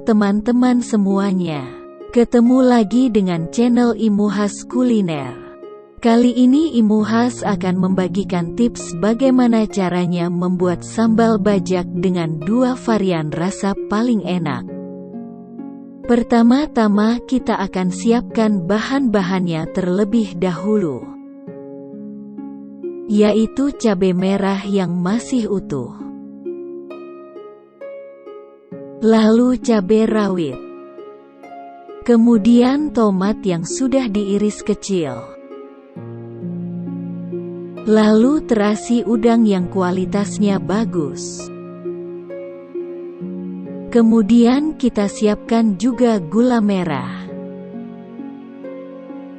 teman-teman semuanya, ketemu lagi dengan channel Imuhas Kuliner. Kali ini Imuhas akan membagikan tips bagaimana caranya membuat sambal bajak dengan 2 varian rasa paling enak. Pertama-tama kita akan siapkan bahan-bahannya terlebih dahulu, yaitu cabai merah yang masih utuh, lalu cabai rawit, kemudian tomat yang sudah diiris kecil, lalu terasi udang yang kualitasnya bagus. Kemudian kita siapkan juga gula merah,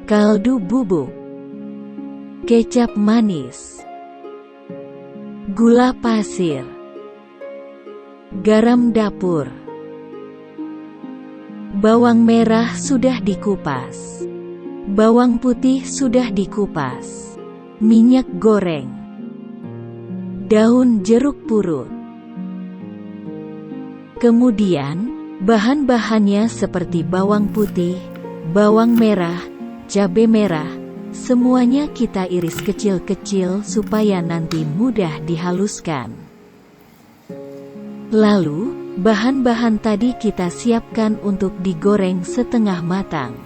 kaldu bubuk, kecap manis, gula pasir, garam dapur, bawang merah sudah dikupas, bawang putih sudah dikupas, minyak goreng, daun jeruk purut. Kemudian, bahan-bahannya seperti bawang putih, bawang merah, cabai merah, semuanya kita iris kecil-kecil supaya nanti mudah dihaluskan. Lalu, bahan-bahan tadi kita siapkan untuk digoreng setengah matang.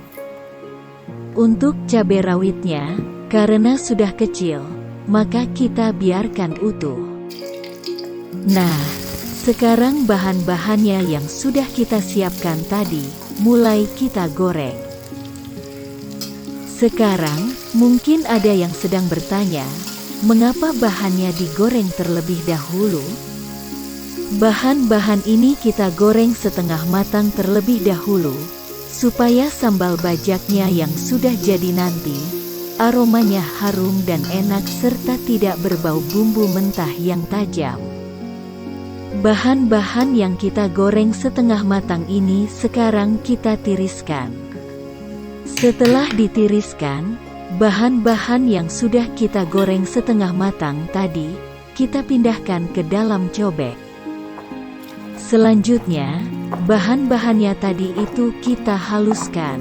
Untuk cabai rawitnya, karena sudah kecil, maka kita biarkan utuh. Nah, sekarang bahan-bahannya yang sudah kita siapkan tadi, mulai kita goreng. Sekarang, mungkin ada yang sedang bertanya, mengapa bahannya digoreng terlebih dahulu? Bahan-bahan ini kita goreng setengah matang terlebih dahulu, supaya sambal bajaknya yang sudah jadi nanti, aromanya harum dan enak serta tidak berbau bumbu mentah yang tajam. Bahan-bahan yang kita goreng setengah matang ini sekarang kita tiriskan. Setelah ditiriskan, bahan-bahan yang sudah kita goreng setengah matang tadi, kita pindahkan ke dalam cobek. Selanjutnya, bahan-bahannya tadi itu kita haluskan.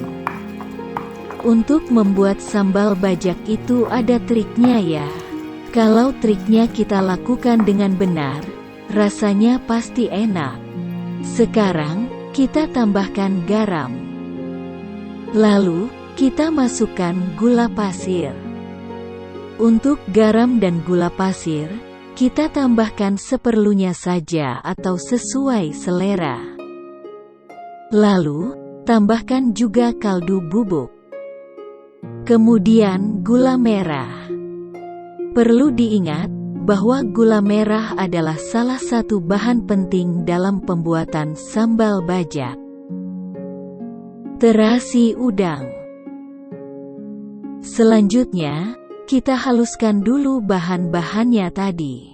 Untuk membuat sambal bajak itu ada triknya ya. Kalau triknya kita lakukan dengan benar, rasanya pasti enak. Sekarang, kita tambahkan garam. Lalu, kita masukkan gula pasir. Untuk garam dan gula pasir, kita tambahkan seperlunya saja atau sesuai selera. Lalu, tambahkan juga kaldu bubuk. Kemudian gula merah. Perlu diingat, bahwa gula merah adalah salah satu bahan penting dalam pembuatan sambal bajak. Terasi udang. Selanjutnya, kita haluskan dulu bahan-bahannya tadi.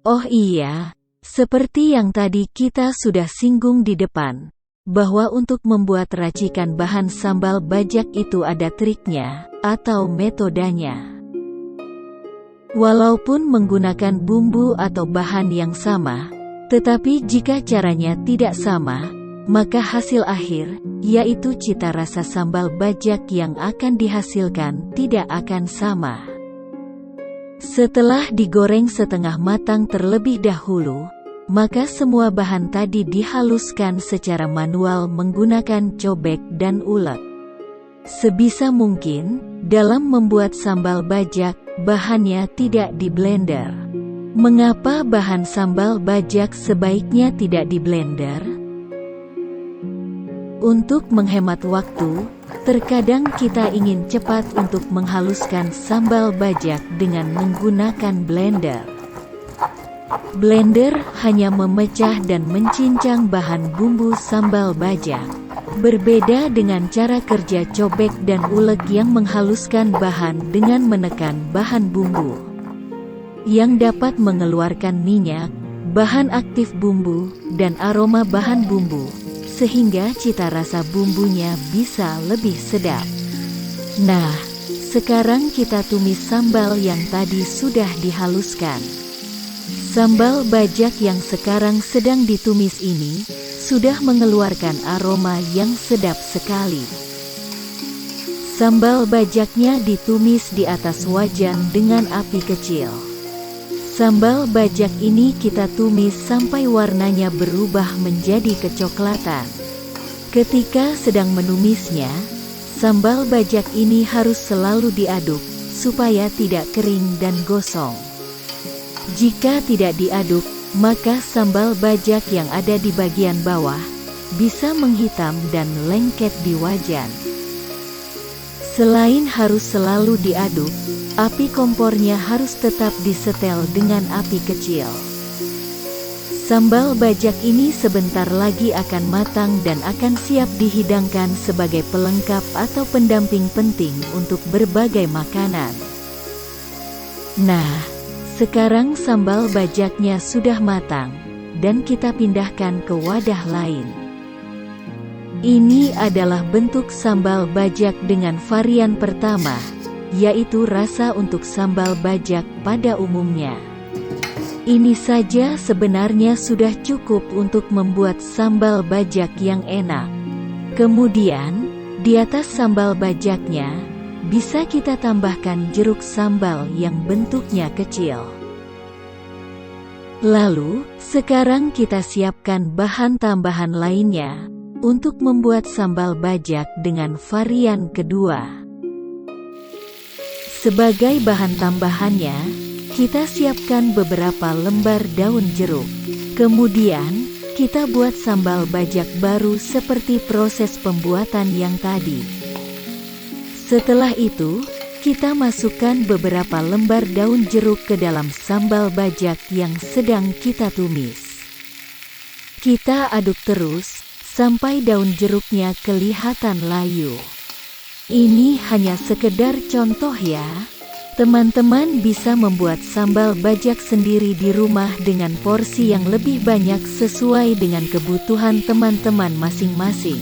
Oh iya, seperti yang tadi kita sudah singgung di depan, bahwa untuk membuat racikan bahan sambal bajak itu ada triknya, atau metodenya. Walaupun menggunakan bumbu atau bahan yang sama, tetapi jika caranya tidak sama, maka hasil akhir, yaitu cita rasa sambal bajak yang akan dihasilkan tidak akan sama. Setelah digoreng setengah matang terlebih dahulu, maka semua bahan tadi dihaluskan secara manual menggunakan cobek dan uleg. Sebisa mungkin, dalam membuat sambal bajak, bahannya tidak di blender. Mengapa bahan sambal bajak sebaiknya tidak di blender? Untuk menghemat waktu, terkadang kita ingin cepat untuk menghaluskan sambal bajak dengan menggunakan blender. Blender hanya memecah dan mencincang bahan bumbu sambal bajak. Berbeda dengan cara kerja cobek dan uleg yang menghaluskan bahan dengan menekan bahan bumbu, yang dapat mengeluarkan minyak, bahan aktif bumbu, dan aroma bahan bumbu, sehingga cita rasa bumbunya bisa lebih sedap. Nah, sekarang kita tumis sambal yang tadi sudah dihaluskan. Sambal bajak yang sekarang sedang ditumis ini, sudah mengeluarkan aroma yang sedap sekali. Sambal bajaknya ditumis di atas wajan dengan api kecil. Sambal bajak ini kita tumis sampai warnanya berubah menjadi kecoklatan. Ketika sedang menumisnya, sambal bajak ini harus selalu diaduk, supaya tidak kering dan gosong. Jika tidak diaduk, maka sambal bajak yang ada di bagian bawah bisa menghitam dan lengket di wajan. Selain harus selalu diaduk, api kompornya harus tetap disetel dengan api kecil. Sambal bajak ini sebentar lagi akan matang dan akan siap dihidangkan sebagai pelengkap atau pendamping penting untuk berbagai makanan. Nah, sekarang sambal bajaknya sudah matang, dan kita pindahkan ke wadah lain. Ini adalah bentuk sambal bajak dengan varian pertama, yaitu rasa untuk sambal bajak pada umumnya. Ini saja sebenarnya sudah cukup untuk membuat sambal bajak yang enak. Kemudian, di atas sambal bajaknya, bisa kita tambahkan jeruk sambal yang bentuknya kecil. Lalu, sekarang kita siapkan bahan tambahan lainnya untuk membuat sambal bajak dengan varian kedua. Sebagai bahan tambahannya, kita siapkan beberapa lembar daun jeruk. Kemudian, kita buat sambal bajak baru seperti proses pembuatan yang tadi. Setelah itu, kita masukkan beberapa lembar daun jeruk ke dalam sambal bajak yang sedang kita tumis. Kita aduk terus, sampai daun jeruknya kelihatan layu. Ini hanya sekedar contoh ya. Teman-teman bisa membuat sambal bajak sendiri di rumah dengan porsi yang lebih banyak sesuai dengan kebutuhan teman-teman masing-masing.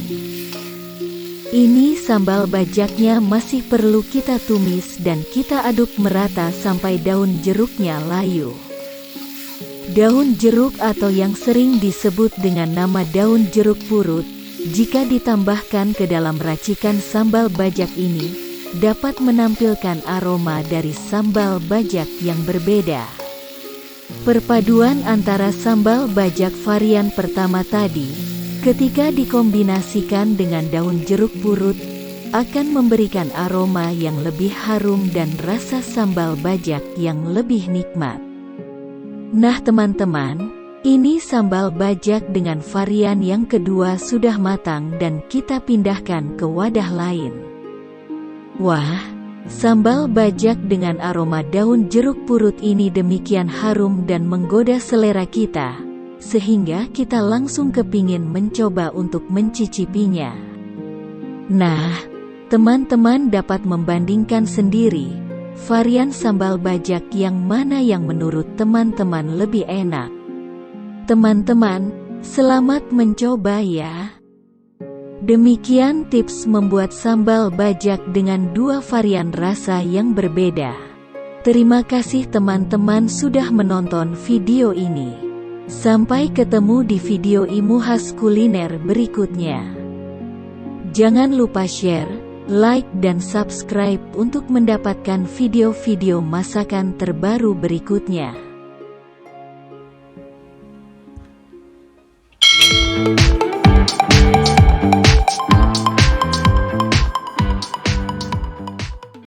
Ini sambal bajaknya masih perlu kita tumis dan kita aduk merata sampai daun jeruknya layu. Daun jeruk atau yang sering disebut dengan nama daun jeruk purut, jika ditambahkan ke dalam racikan sambal bajak ini, dapat menampilkan aroma dari sambal bajak yang berbeda. Perpaduan antara sambal bajak varian pertama tadi, ketika dikombinasikan dengan daun jeruk purut, akan memberikan aroma yang lebih harum dan rasa sambal bajak yang lebih nikmat. Nah teman-teman, ini sambal bajak dengan varian yang kedua sudah matang dan kita pindahkan ke wadah lain. Wah, sambal bajak dengan aroma daun jeruk purut ini demikian harum dan menggoda selera kita, sehingga kita langsung kepingin mencoba untuk mencicipinya. Nah, teman-teman dapat membandingkan sendiri varian sambal bajak yang mana yang menurut teman-teman lebih enak. Teman-teman, selamat mencoba ya. Demikian tips membuat sambal bajak dengan dua varian rasa yang berbeda. Terima kasih teman-teman sudah menonton video ini. Sampai ketemu di video Imuhas Kuliner berikutnya. Jangan lupa share, like dan subscribe untuk mendapatkan video-video masakan terbaru berikutnya.